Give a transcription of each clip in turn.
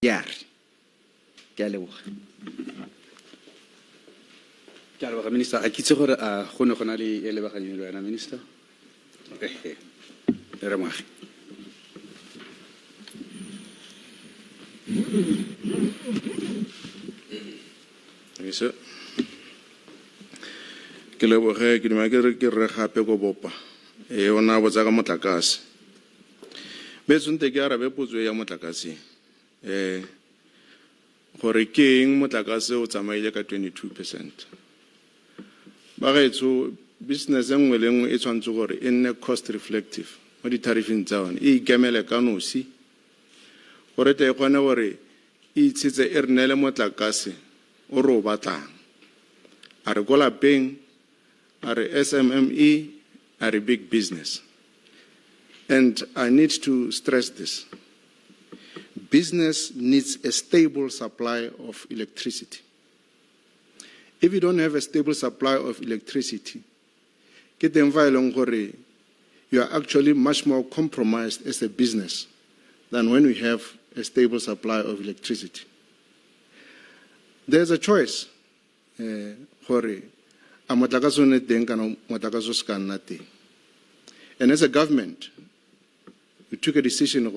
Yari. Ke a leboga. Ke a leboga minister a kitse gore a gone gona le e lebaganeng le wena minister re moagi Misa ke leboge ke dima ke re gape go bopa ona botsa ka motlakase be tsunte ke arabe potso ya motlakase gore ke eng motlakase o tsamaile ka 22%. Ba gaetso business engwe le engwe e tshwantse gore e nne cost reflective mo di-tariffing tsa one e ikemele ka nosi gore te e kgone gore e itshetse e re neele motlakase o re o batlang a re ko lapeng a re SMME a re big business. And I need to stress this. Business needs a stable supply of electricity. If you don't have a stable supply of electricity, you are actually much more compromised as a business than when we have a stable supply of electricity. There's a choice. And as a government, we took a decision.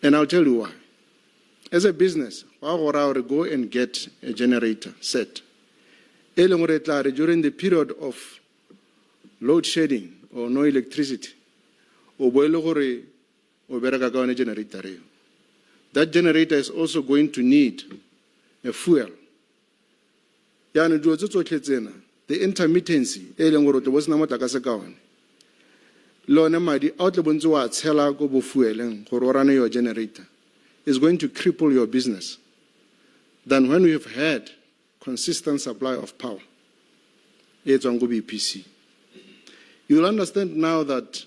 And I'll tell you why. As a business, go and get a generator set. During the period of load shedding or no electricity, that generator is also going to need a fuel. The intermittency, your generator is going to cripple your business than when we have had consistent supply of power. It's on BPC. You'll understand now that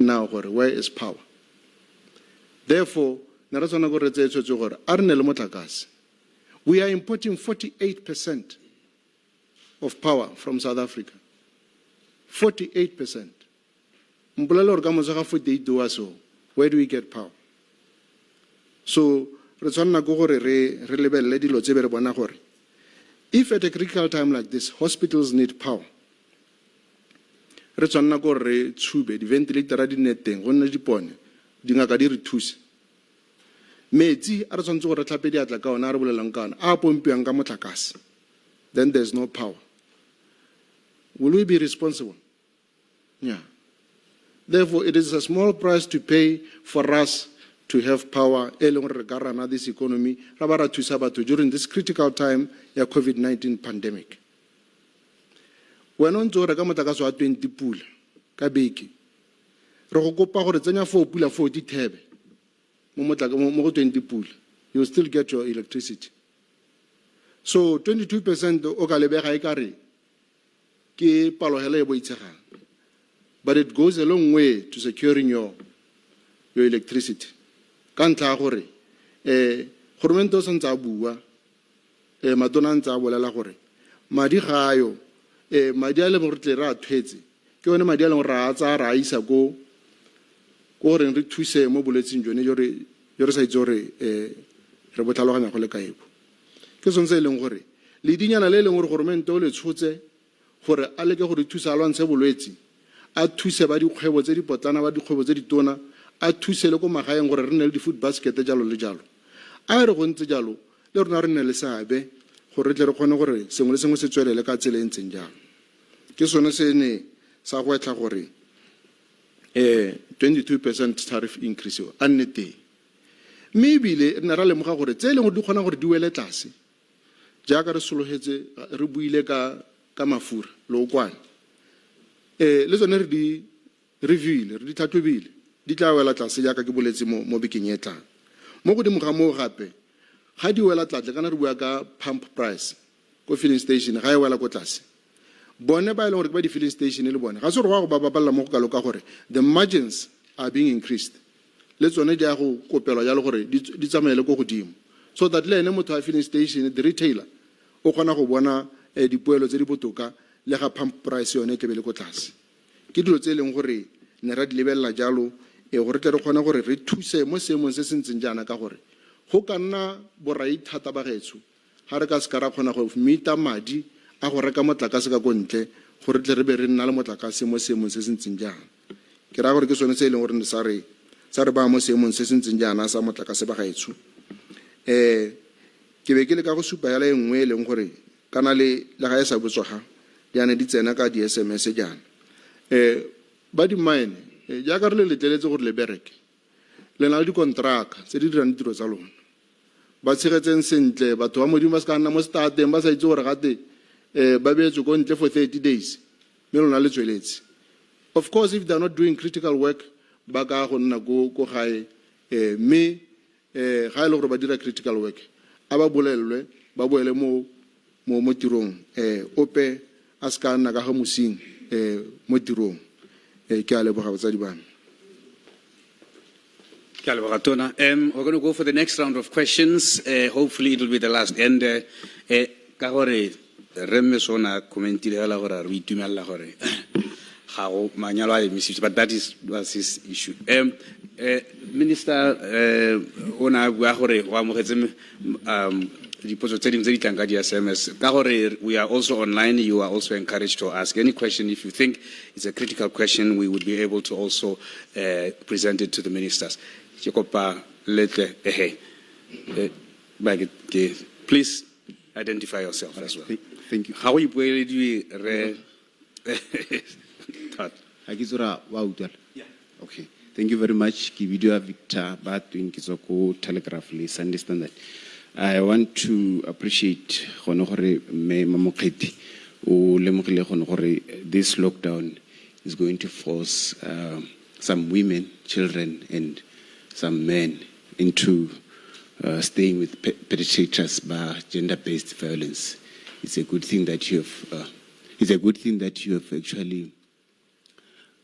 now where is power? Therefore, we are importing 48% of power from South Africa. 48%. Where do we get power? So, if at a critical time like this, hospitals need power, re tswanna go re tshube di ventilator di neteng go nna dipone di ngaka di re thuse metsi a re tswantse go re tlhape di atla ka ona re bolelang ka ona a pompiwang ka motlakase, then there's no power. Will we be responsible? Yeah. Therefore, it is a small price to pay for us to have power this economy during this critical time of COVID-19 pandemic. When on to reka motlakase wa 20 pula ka beke re go kopa gore tsenya 4 pula 40 thebe mo 20 pula, you will still get your electricity. So 22% o ka lebega e kare ke palohela e boitshegang, but it goes a long way to securing your electricity. Ka ntla gore goromento se ntse a bua matona ntse a bolela gore madi ga ayo madi a le mo re tle ra thwetse ke one madi a le ra tsa ra isa go re re thuse mo boletseng jone yo re sa itse gore re botlhaloganya go le kaebo ke sontse e leng gore le dinyana le leng gore goromento le tshotse gore a leke gore thusa a lwantshe bolwetse, a thuse ba dikgwebo tse di potlana ba dikgwebo tse di tona, a thuse le go magaeng gore re nne le di-food basket jalo le jalo. A re go ntse jalo le rona re nne le seabe gore re tle re kgone gore sengwe le sengwe se tswelele ka tsela e ntseng jalo. Ke sone se ne sa go etla gore 22% tariff increase a nne teng. Mme ebile re ne ra lemoga gore tse e leng gore di kgona gore di wele tlase jaaka re sologetse re buile ka mafura lookwane le tsone re di reviewile re di tlhatlhobile di tla wela tlase jaaka ke boletse mo bekeng e tlang. Mo godimo ga moo gape ga di wela tlase kana re bua ka pump price ko filling station ga e wela ko tlase bone ba ile gore ba di filling station le bone ga se go ba baballa mo go ka loka gore the margins are being increased le tsone di a go kopelwa jalo gore di tsamaele go godimo so that le ene motho a filling station the retailer o kgona go bona dipoelo tse di botoka le ga pump price yone ke be le ko tlase ke dilo tse leng gore ne ra di lebella jalo gore tle re kgona gore re thuse mo seemong se se ntseng jaana ka gore go ka nna borai thata ba getso ga re ka se ka ra kgona go meeta madi a go reka motlakase ka kontle gore tle re be re nna le motlakase mo seemong se se ntseng jaana ke ra gore ke sone se e leng gore sa re ba mo seemong se se ntseng jaana sa motlakase ba gaetsho ke be ke le ka go supa yala e nngwe e leng gore kana le ga e sa botswaga diane di tsena ka di-SMS jaana ba di mine jaaka re le letleletse gore le bereke le na le dikontraka tse di dirang ditiro tsa lona ba tshegetseng sentle batho ba modimo ba se ka nna mo stateng ba sa itse gore gate ba beetswe ko ntle for 30 days mme lona le tsweletse of course if they are not doing critical work ba ka go nna ko gae mme ga e le gore ba dira critical work a ba bolelwe ba boele mo tirong ope a se ka nna ka ga mosing mo tirong ke a leboga batsadi ba me. We're going to go for the next round of questions. Hopefully it will be the last. And ka gore remme sona commentile la gore re itumella gore ga go manyalo a emisitswe, but that was his issue. Minister ona bua gore wa mogetse dipotso tse dingwe tse di tlang ka di-SMS ka gore we are also online. You are also encouraged to ask any question. If you think it's a critical question, we would be able to also present it to the ministers. Please identify yourself as well. Thank you. How you re Yeah. Okay. Thank you very much. Kibidio Victor Batwin Kizoko Telegraph Sunday Standard. I want to appreciate me Mamoketi o lemogile gore this lockdown is going to force some women, children, and some men into staying with perpetrators by gender-based violence. It's a good thing that you have. It's a good thing that you have actually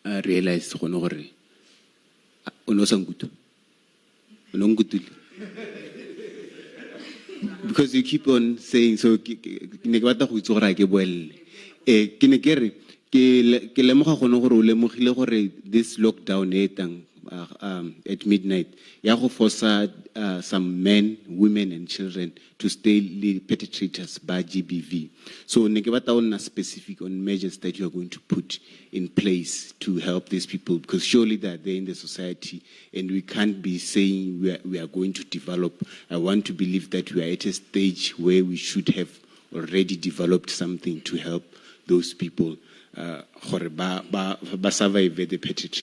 realized. Because you keep on saying so. This lockdown at midnight, force some men, women, and children to stay perpetrators by GBV. So, nekebata specific on measures that you are going to put in place to help these people, because surely they are there in the society, and we can't be saying we are going to develop. I want to believe that we are at a stage where we should have already developed something to help those people survive the perpetrators.